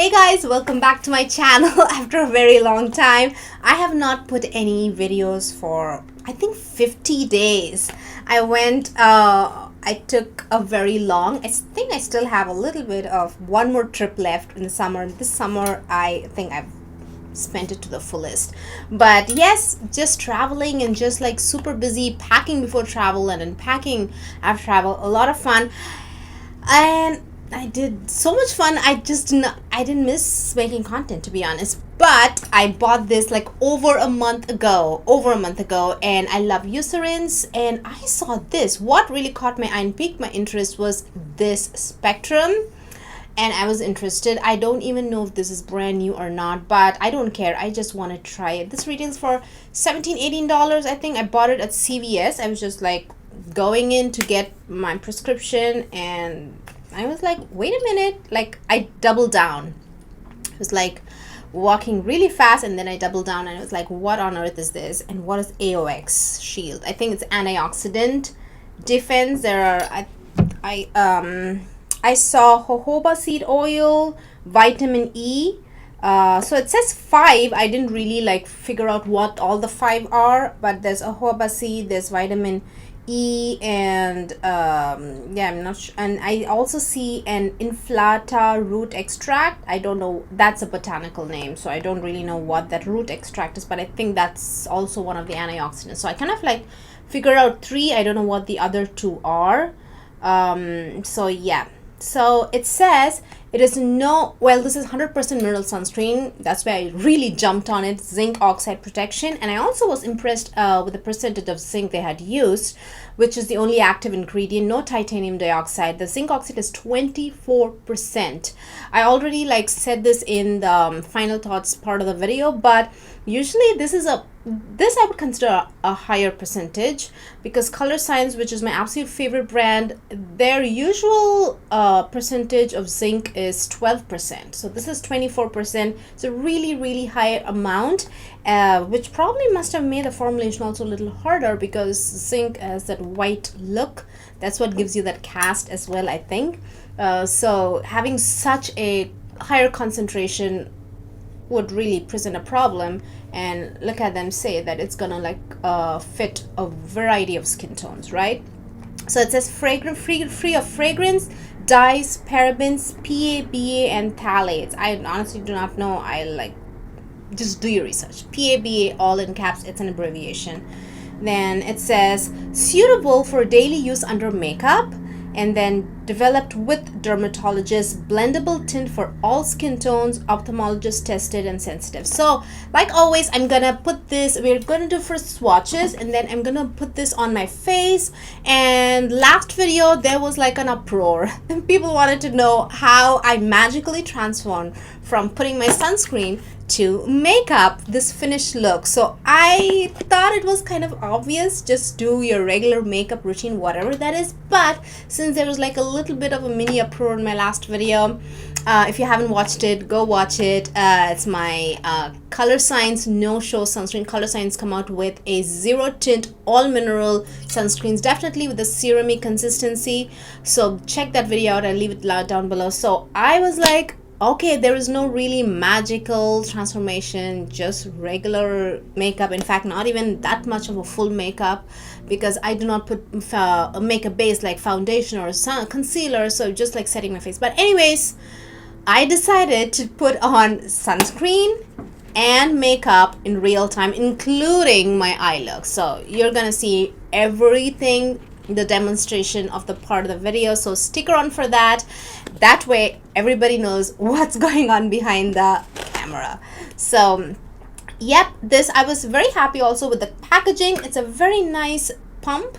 Hey guys, welcome back to my channel after a very long time. I have not put any videos for I think 50 days. I took a very long, I think I still have a little bit of one more trip left in the summer. This summer I think I've spent it to the fullest. But yes, just traveling and just like super busy packing before travel and unpacking after travel. A lot of fun. And I did so much fun. I didn't miss making content, to be honest. But I bought this like over a month ago, and I love Eucerins. And I saw this. What really caught my eye and piqued my interest was this spectrum, and I was interested. I don't even know if this is brand new or not, but I don't care. I just want to try it. This retails for $17-18. I think I bought it at CVS. I was just like going in to get my prescription, and I was like, wait a minute. Like, I doubled down. It was like walking really fast, and then I doubled down, and I was like, what on earth is this? And what is AOX shield? I think it's antioxidant defense. There are I saw jojoba seed oil, vitamin E. So it says 5. I didn't really like figure out what all the 5 are, but there's jojoba seed, there's vitamin E, and yeah, I'm not sure. And I also see an inflata root extract. I don't know, that's a botanical name, so I don't really know what that root extract is, but I think that's also one of the antioxidants. So I kind of like figure out 3. I don't know what the other 2 are. So yeah, so it says it is this is 100% mineral sunscreen. That's why I really jumped on it. Zinc oxide protection. And I also was impressed with the percentage of zinc they had used, which is the only active ingredient. No titanium dioxide. The zinc oxide is 24%. I already like said this in the final thoughts part of the video, but usually this I would consider a higher percentage, because Color Science, which is my absolute favorite brand, their usual percentage of zinc is 12%. So this is 24%. It's a really high amount, which probably must have made the formulation also a little harder, because zinc has that white look. That's what gives you that cast as well, I think. So having such a higher concentration would really present a problem. And look at them say that it's gonna like fit a variety of skin tones, right? So it says free of fragrance, dyes, parabens, PABA, and phthalates. I honestly do not know. I like, just do your research. PABA, all in caps, it's an abbreviation. Then it says suitable for daily use under makeup, and then developed with dermatologists, blendable tint for all skin tones, ophthalmologist tested and sensitive. So like always, I'm gonna put this, we're gonna do first swatches, and then I'm gonna put this on my face. And last video there was like an uproar. People wanted to know how I magically transformed from putting my sunscreen to makeup, this finished look. So I thought it was kind of obvious, just do your regular makeup routine, whatever that is. But since there was like a little bit of a mini uproar in my last video, if you haven't watched it, go watch it. It's my Color Science no-show sunscreen. Color Science come out with a zero tint all mineral sunscreens, definitely with a serum-y consistency. So check that video out. I'll leave it down below. So I was like, okay, there is no really magical transformation, just regular makeup. In fact, not even that much of a full makeup, because I do not put a makeup base like foundation or concealer, so just like setting my face. But anyways, I decided to put on sunscreen and makeup in real time, including my eye look. So you're gonna see everything, the demonstration of the part of the video, so stick around for that. That way everybody knows what's going on behind the camera. So yep, this, I was very happy also with the packaging. It's a very nice pump,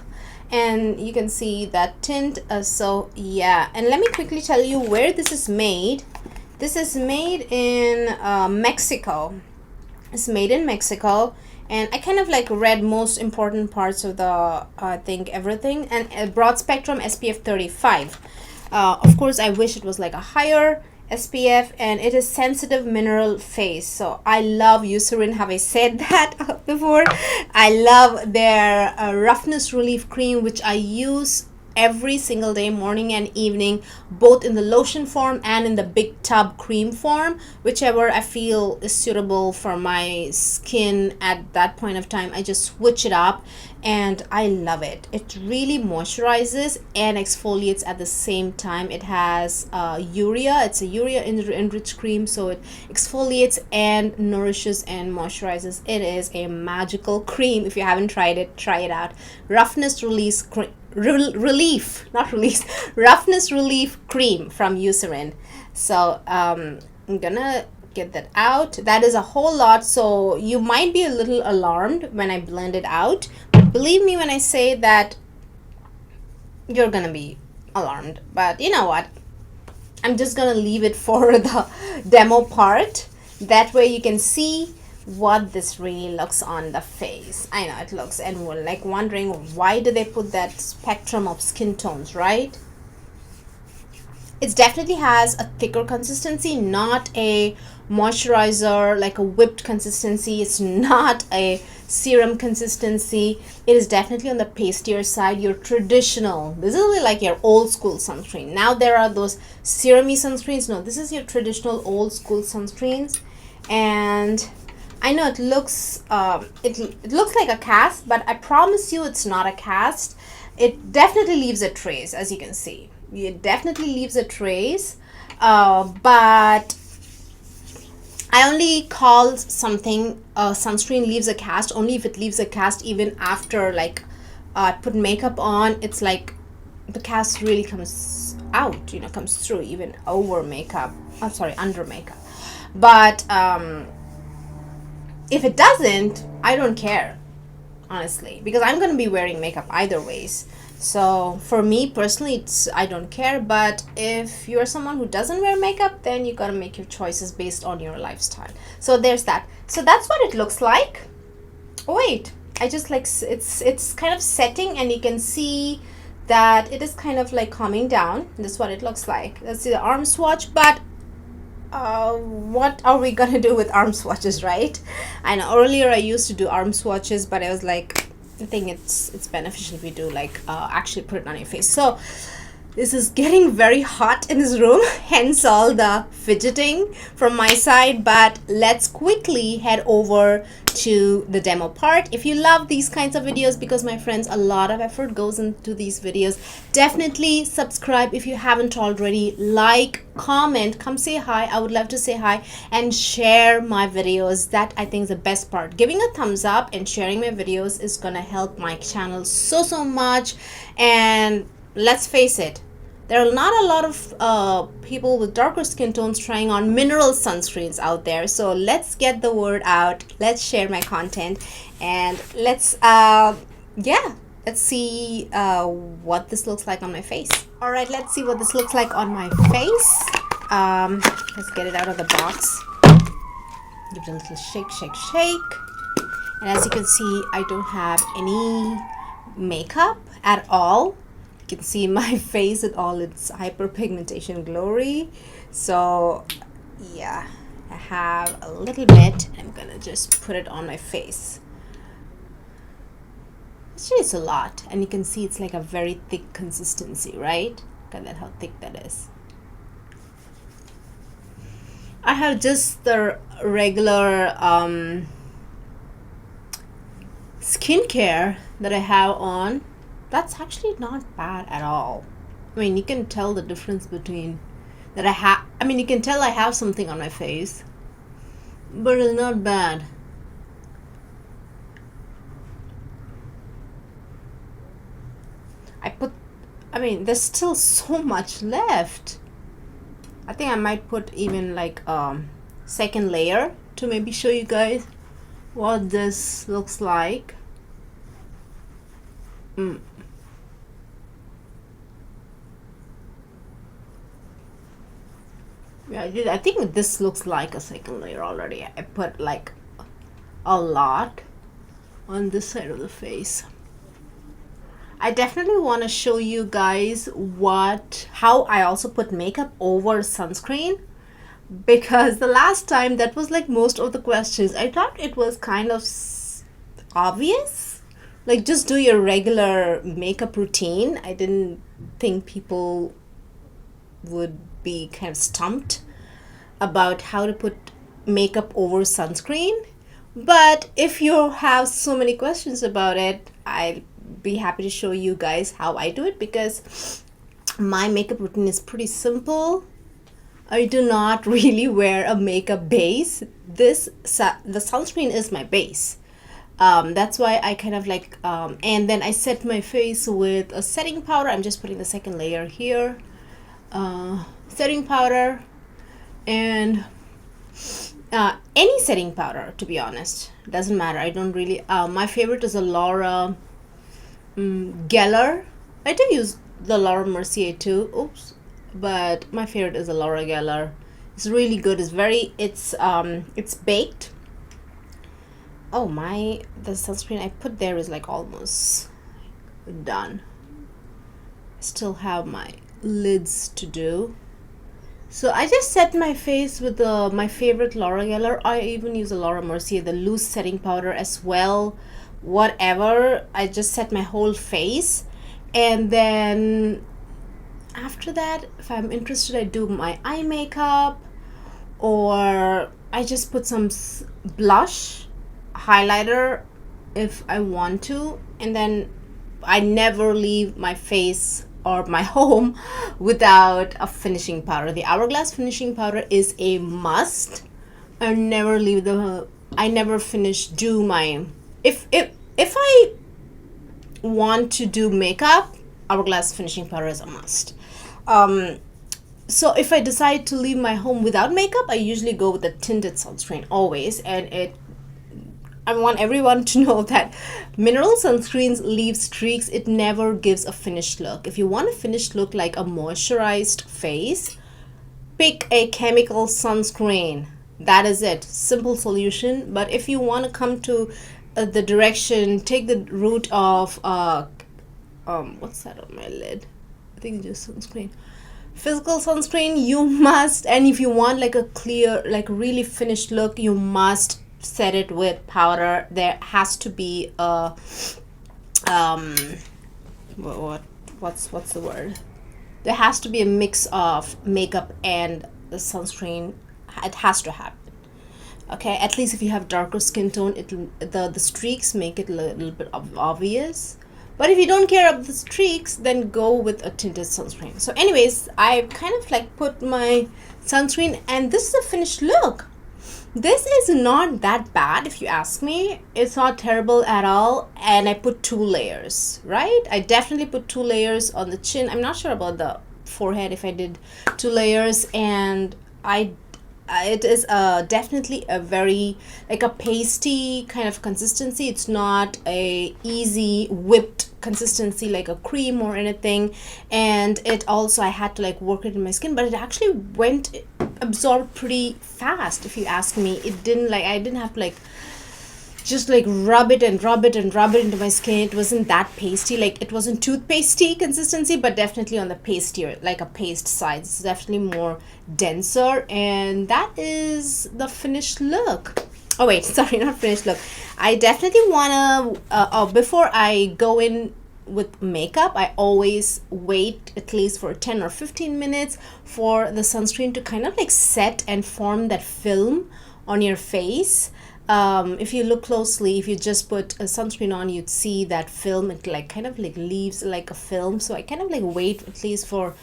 and you can see that tint. So yeah, and let me quickly tell you where this is made. This is made in Mexico. It's made in Mexico. And I kind of like read most important parts of the, I think everything, and a broad spectrum SPF 35. Of course, I wish it was like a higher SPF, and it is sensitive mineral face. So I love Eucerin. Have I said that before? I love their roughness relief cream, which I use every single day, morning and evening, both in the lotion form and in the big tub cream form, whichever I feel is suitable for my skin at that point of time. I just switch it up and I love it. It really moisturizes and exfoliates at the same time. It has urea. It's a urea enriched cream, so it exfoliates and nourishes and moisturizes. It is a magical cream. If you haven't tried it, try it out. Roughness release cream, relief, not release, roughness relief cream from Eucerin. So I'm gonna get that out. That is a whole lot, so you might be a little alarmed when I blend it out, but believe me when I say that you're gonna be alarmed. But you know what, I'm just gonna leave it for the demo part. That way you can see what this really looks on the face. I know it looks, and we're like wondering why do they put that spectrum of skin tones, right? It definitely has a thicker consistency, not a moisturizer like a whipped consistency. It's not a serum consistency. It is definitely on the pastier side, your traditional. This is really like your old school sunscreen. Now there are those serum-y sunscreens. No, this is your traditional old school sunscreens. And I know it looks it looks like a cast, but I promise you it's not a cast. It definitely leaves a trace, as you can see. It definitely leaves a trace, but I only call something sunscreen leaves a cast only if it leaves a cast even after like I put makeup on. It's like the cast really comes out, you know, comes through even over makeup. I'm sorry, under makeup. But if it doesn't, I don't care, honestly, because I'm gonna be wearing makeup either ways. So for me personally, I don't care. But if you're someone who doesn't wear makeup, then you gotta make your choices based on your lifestyle. So there's that. So that's what it looks like. Oh wait, I just like it's kind of setting, and you can see that it is kind of like calming down. This is what it looks like. Let's see the arm swatch. But what are we gonna do with arm swatches, right? I know earlier I used to do arm swatches, but I was like, I think it's beneficial if we do like actually put it on your face. So this is getting very hot in this room, hence all the fidgeting from my side. But let's quickly head over to the demo part. If you love these kinds of videos, because my friends, a lot of effort goes into these videos, definitely subscribe if you haven't already. Like, comment, come say hi. I would love to say hi, and share my videos. That I think is the best part. Giving a thumbs up and sharing my videos is gonna help my channel so much. And let's face it, there are not a lot of people with darker skin tones trying on mineral sunscreens out there. So let's get the word out. Let's share my content, and let's let's see what this looks like on my face. All right, let's see what this looks like on my face. Let's get it out of the box. Give it a little shake, shake, shake. And as you can see, I don't have any makeup at all. You can see my face at all its hyperpigmentation glory. So yeah, I have a little bit. I'm gonna just put it on my face. Actually, it's a lot, and you can see it's like a very thick consistency, right? Look at that, how thick that is. I have just the regular skincare that I have on. That's actually not bad at all. I mean, you can tell the difference between that I have. I mean, you can tell I have something on my face, but it's not bad. I mean, there's still so much left. I think I might put even like second layer to maybe show you guys what this looks like. Yeah, I think this looks like a second layer already. I put like a lot on this side of the face. I definitely want to show you guys how I also put makeup over sunscreen, because the last time that was like most of the questions. I thought it was kind of obvious, like just do your regular makeup routine. I didn't think people would be kind of stumped about how to put makeup over sunscreen. But if you have so many questions about it, I'll be happy to show you guys how I do it, because my makeup routine is pretty simple. I do not really wear a makeup base. The sunscreen is my base. That's why I kind of like, and then I set my face with a setting powder. I'm just putting the second layer here. Setting powder, and any setting powder, to be honest, doesn't matter. I don't really, my favorite is a Laura Geller. I do use the Laura Mercier too. Oops. But my favorite is a Laura Geller. It's really good. It's baked. Oh my, the sunscreen I put there is like almost done. I still have my lids to do. So I just set my face with my favorite Laura Geller. I even use a Laura Mercier, the loose setting powder as well. Whatever. I just set my whole face, and then after that, if I'm interested, I do my eye makeup, or I just put some blush, highlighter if I want to, and then I never leave my face or my home without a finishing powder. The Hourglass finishing powder is a must. I never leave I never do my, if I want to do makeup, Hourglass finishing powder is a must. So if I decide to leave my home without makeup, I usually go with the tinted sunscreen always, and I want everyone to know that mineral sunscreens leave streaks. It never gives a finished look. If you want a finished look like a moisturized face, pick a chemical sunscreen. That is it. Simple solution. But if you want to come to the direction, take the route of what's that on my lid? I think it's just sunscreen. Physical sunscreen, you must, and if you want like a clear, like really finished look, you must set it with powder. There has to be a what's the word? There has to be a mix of makeup and the sunscreen. It has to happen. Okay, at least if you have darker skin tone, the streaks make it a little bit obvious. But if you don't care about the streaks, then go with a tinted sunscreen. So anyways, I kind of like put my sunscreen, and this is a finished look. This is not that bad if you ask me. It's not terrible at all. And I put 2 layers, right? I definitely put 2 layers on the chin. I'm not sure about the forehead if I did 2 layers. And it is definitely a very like a pasty kind of consistency. It's not a easy whipped consistency like a cream or anything. And it also, I had to like work it in my skin, but it actually absorbed pretty fast. If you ask me, it didn't like, I didn't have to like just like rub it into my skin. It wasn't that pasty. Like, it wasn't toothpastey consistency, but definitely on the pastier, like a paste side. It's definitely more denser, and that is the finished look. Oh wait, sorry, not finished look. I definitely want to before I go in with makeup, I always wait at least for 10 or 15 minutes for the sunscreen to kind of like set and form that film on your face. If you look closely, if you just put a sunscreen on, you'd see that film. It like kind of like leaves like a film. So I kind of like wait at least for,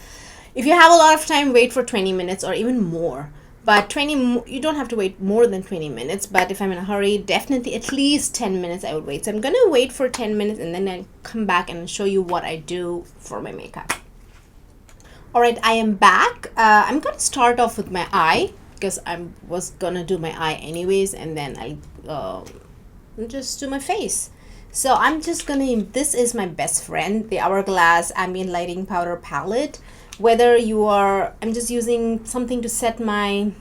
if you have a lot of time, wait for 20 minutes or even more. But you don't have to wait more than 20 minutes. But if I'm in a hurry, definitely at least 10 minutes I would wait. So I'm going to wait for 10 minutes and then I'll come back and show you what I do for my makeup. All right, I am back. I'm going to start off with my eye, because I was gonna do my eye anyways, and then I'll just do my face. So I'm just gonna, this is my best friend, the Hourglass Ambient Lighting Powder Palette. Whether you are, I'm just using something to set my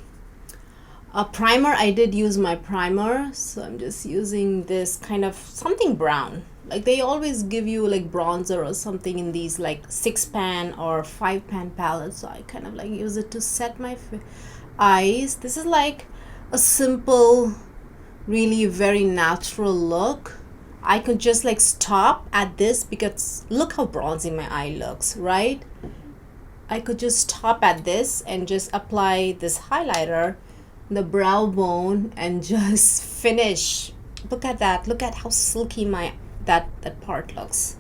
primer. I did use my primer, so I'm just using this kind of something brown. Like, they always give you like bronzer or something in these like 6-pan or 5-pan palettes, so I kind of like use it to set my eyes. This is like a simple, really very natural look. I could just like stop at this because look how bronzy my eye looks, right? I could just stop at this and just apply this highlighter, the brow bone, and just finish. Look at that. Look at how silky my that part looks.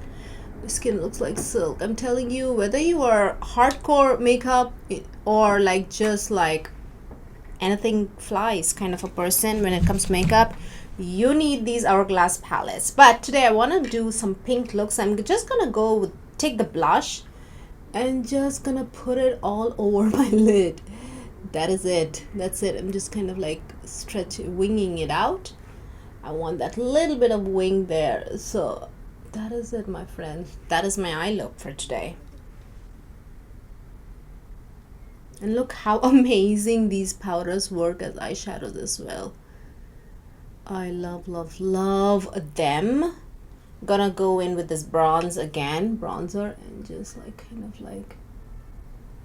The skin looks like silk. I'm telling you, whether you are hardcore makeup or like just like anything flies kind of a person when it comes to makeup, you need these Hourglass palettes. But today I want to do some pink looks. I'm just gonna go with, take the blush and just gonna put it all over my lid. That is it. That's it. I'm just kind of like winging it out. I want that little bit of wing there. So that is it, my friends. That is my eye look for today. And look how amazing these powders work as eyeshadows as well. I love, love, love them. Gonna go in with this bronzer, and just like kind of like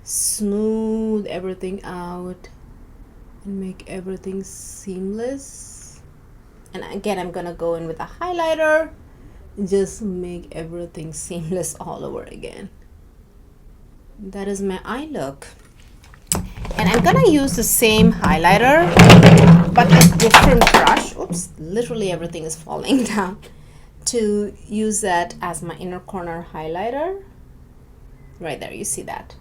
smooth everything out and make everything seamless. And again, I'm gonna go in with a highlighter, just make everything seamless all over again. That is my eye look. And I'm gonna use the same highlighter but a different brush. Oops, literally everything is falling down. To use that as my inner corner highlighter. Right there, you see that.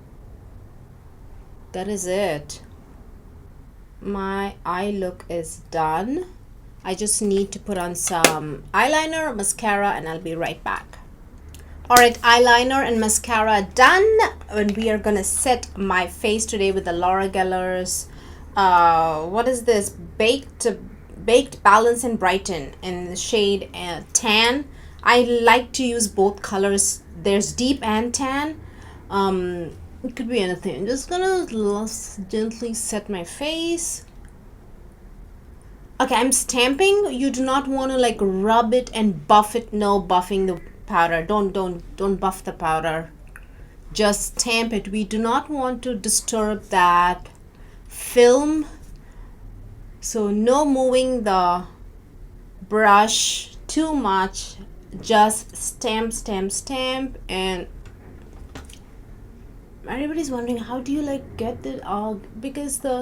That is it. My eye look is done. I just need to put on some eyeliner, mascara, and I'll be right back. Alright, eyeliner and mascara done. And we are gonna set my face today with the Laura Geller's what is this? Baked Balance and Brighten in the shade tan. I like to use both colors. There's deep and tan. It could be anything. I'm just gonna gently set my face. Okay, I'm stamping. You do not want to like rub it and buff it. No buffing the powder. Don't buff the powder. Just stamp it. We do not want to disturb that film. So no moving the brush too much. Just stamp, stamp, stamp. And everybody's wondering, how do you like get it all? Because the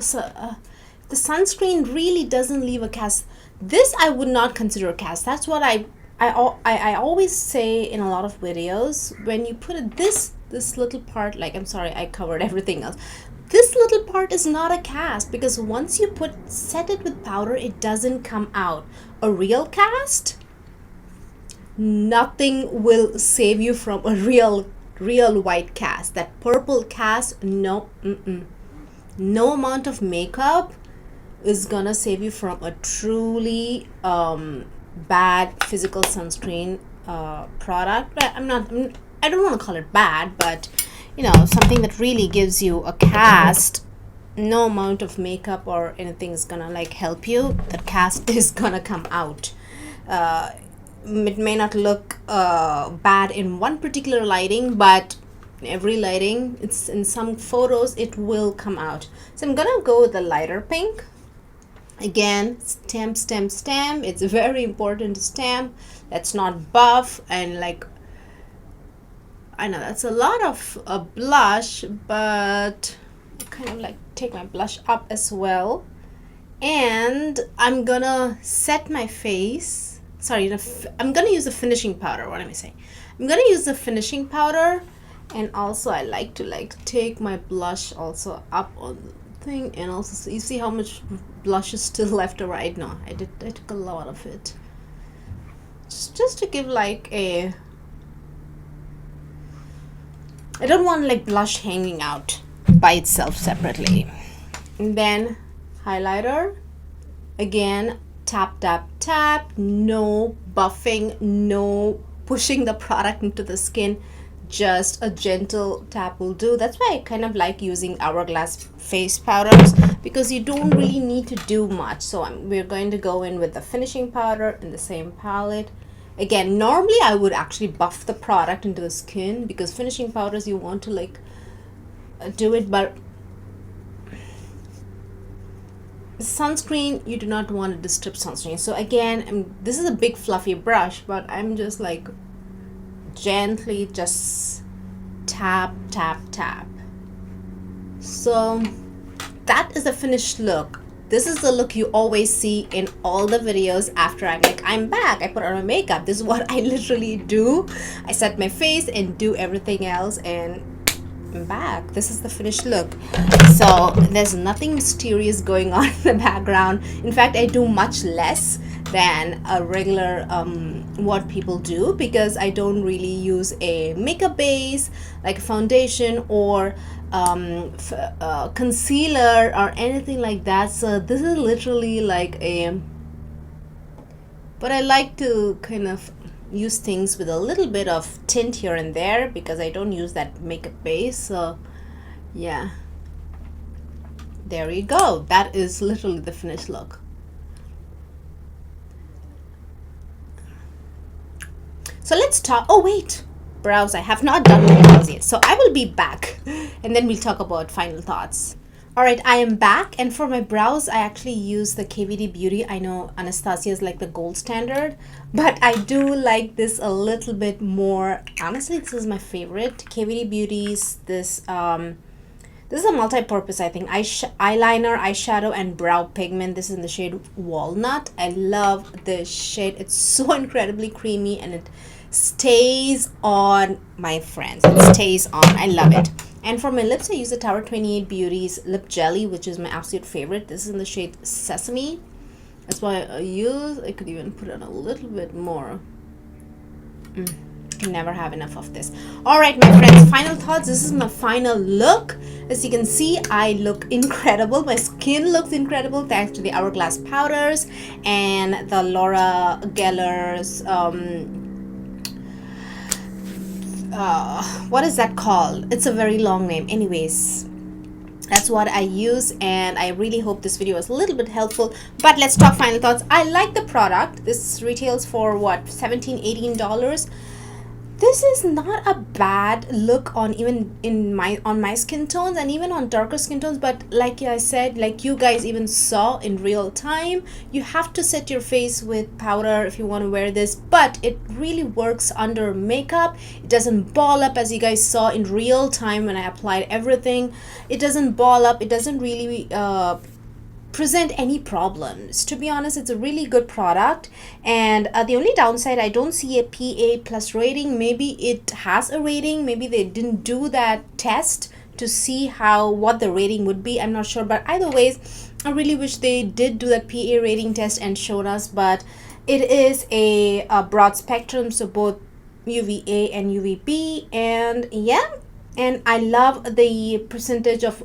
sunscreen really doesn't leave a cast. This I would not consider a cast. That's what I always say in a lot of videos. When you put it this little part, like, I'm sorry, I covered everything else. This little part is not a cast because once you set it with powder, it doesn't come out. A real cast, nothing will save you from a real white cast. That purple cast, no, no amount of makeup is gonna save you from a truly bad physical sunscreen product. But I don't want to call it bad, but you know, something that really gives you a cast. No amount of makeup or anything is gonna like help you. The cast is gonna come out. It may not look bad in one particular lighting, but every lighting, it's in some photos it will come out. So I'm gonna go with the lighter pink. Again, stamp, stamp, stamp. It's very important to stamp. Let's not buff. And like, I know that's a lot of blush, but kind of like take my blush up as well. And I'm gonna set my face. Sorry, I'm gonna use the finishing powder. What am I saying? I'm gonna use the finishing powder, and also I like to like take my blush also up on the thing, and also you see how much blush is still left or right. No, I took a lot of it. Just to give like a, I don't want like blush hanging out by itself separately. And then highlighter. Again, tap, tap, tap. No buffing, no pushing the product into the skin. Just a gentle tap will do. That's why I kind of like using Hourglass face powders, because you don't really need to do much. So we're going to go in with the finishing powder in the same palette. Again, normally I would actually buff the product into the skin, because finishing powders you want to like do it, but sunscreen, you do not want to disturb sunscreen. So again, this is a big fluffy brush, but I'm just like gently just tap tap tap. So that is the finished look. This is the look you always see in all the videos after I'm back, I put on my makeup. This is what I literally do. I set my face and do everything else, and I'm back. This is the finished look. So there's nothing mysterious going on in the background. In fact, I do much less than a regular what people do, because I don't really use a makeup base like a foundation or concealer or anything like that. So this is literally like a, but I like to kind of use things with a little bit of tint here and there because I don't use that makeup base. So yeah, there you go. That is literally the finished look. So let's talk. Oh wait, brows. I have not done my brows yet, so I will be back and then we'll talk about final thoughts. Alright, I am back, and for my brows I actually use the KVD Beauty. I know Anastasia is like the gold standard, but I do like this a little bit more. Honestly, this is my favorite. KVD Beauty's this is a multi-purpose, I think, eyeliner, eyeshadow, and brow pigment. This is in the shade Walnut. I love this shade. It's so incredibly creamy and it stays on, my friends. It stays on. I love it. And for my lips, I use the Tower 28 Beauty's Lip Jelly, which is my absolute favorite. This is in the shade Sesame. That's why I could even put on a little bit more. Can never have enough of this. Alright, my friends, final thoughts. This is my final look. As you can see, I look incredible. My skin looks incredible thanks to the Hourglass powders and the Laura Geller's what is that called? It's a very long name. Anyways, that's what I use, and I really hope this video was a little bit helpful. But let's talk final thoughts. I like the product. This retails for what, $17-18. This is not a bad look on on my skin tones and even on darker skin tones, but like I said, like you guys even saw in real time, you have to set your face with powder if you want to wear this, but it really works under makeup. It doesn't ball up, as you guys saw in real time when I applied everything. It doesn't ball up. It doesn't really present any problems. To be honest, it's a really good product, and the only downside, I don't see a PA plus rating. Maybe it has a rating, maybe they didn't do that test to see what the rating would be. I'm not sure, but either ways, I really wish they did do that PA rating test and showed us. But it is a broad spectrum, so both UVA and UVB, and yeah, and I love the percentage of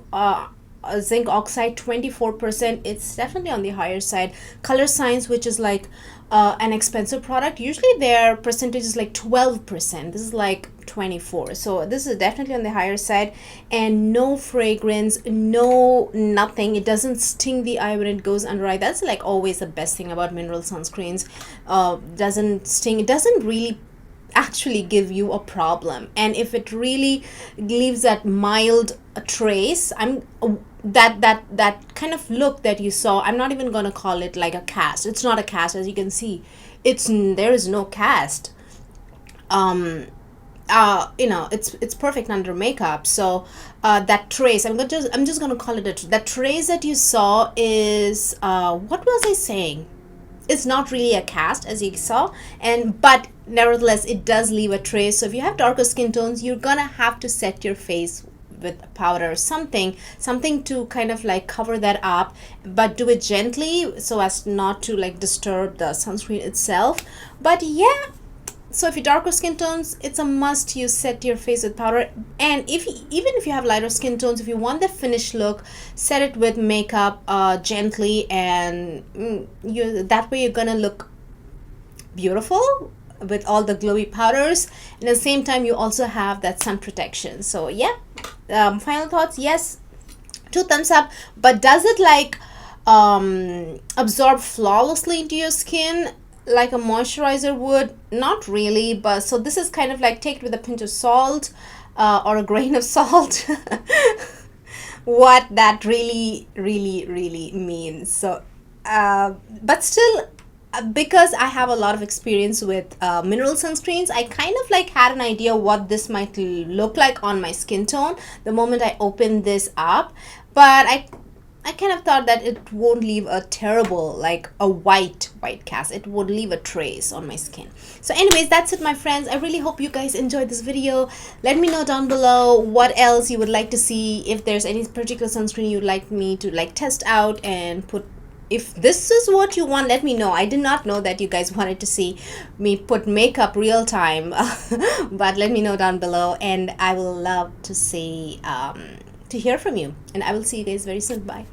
zinc oxide, 24%. It's definitely on the higher side. Color Science, which is like an expensive product, usually their percentage is like 12%. This is like 24, so this is definitely on the higher side. And no fragrance, no nothing. It doesn't sting the eye when it goes under eye. That's like always the best thing about mineral sunscreens. Doesn't sting. It doesn't really actually give you a problem, and if it really leaves that mild trace, that kind of look that you saw, I'm not even gonna call it like a cast. It's not a cast, as you can see. There is no cast. It's perfect under makeup. So that trace, I'm just gonna call it that trace that you saw is what was I saying? It's not really a cast, as you saw, but nevertheless it does leave a trace. So if you have darker skin tones, you're gonna have to set your face with powder or something to kind of like cover that up, but do it gently so as not to like disturb the sunscreen itself. But yeah, so if you darker skin tones, it's a must you set your face with powder. And even if you have lighter skin tones, if you want the finished look, set it with makeup gently, and that way you're gonna look beautiful with all the glowy powders, and at the same time you also have that sun protection. So yeah, final thoughts, yes, 2 thumbs up. But does it like absorb flawlessly into your skin like a moisturizer would? Not really. But so this is kind of like, take it with a pinch of salt or a grain of salt. what that really means. So, but still, because I have a lot of experience with mineral sunscreens, I kind of like had an idea what this might look like on my skin tone the moment I opened this up. But I kind of thought that it won't leave a terrible, like a white cast. It would leave a trace on my skin. So anyways, that's it, my friends. I really hope you guys enjoyed this video. Let me know down below what else you would like to see. If there's any particular sunscreen you'd like me to like test out and put. If this is what you want, let me know. I did not know that you guys wanted to see me put makeup real time. But let me know down below, and I will love to see to hear from you. And I will see you guys very soon. Bye.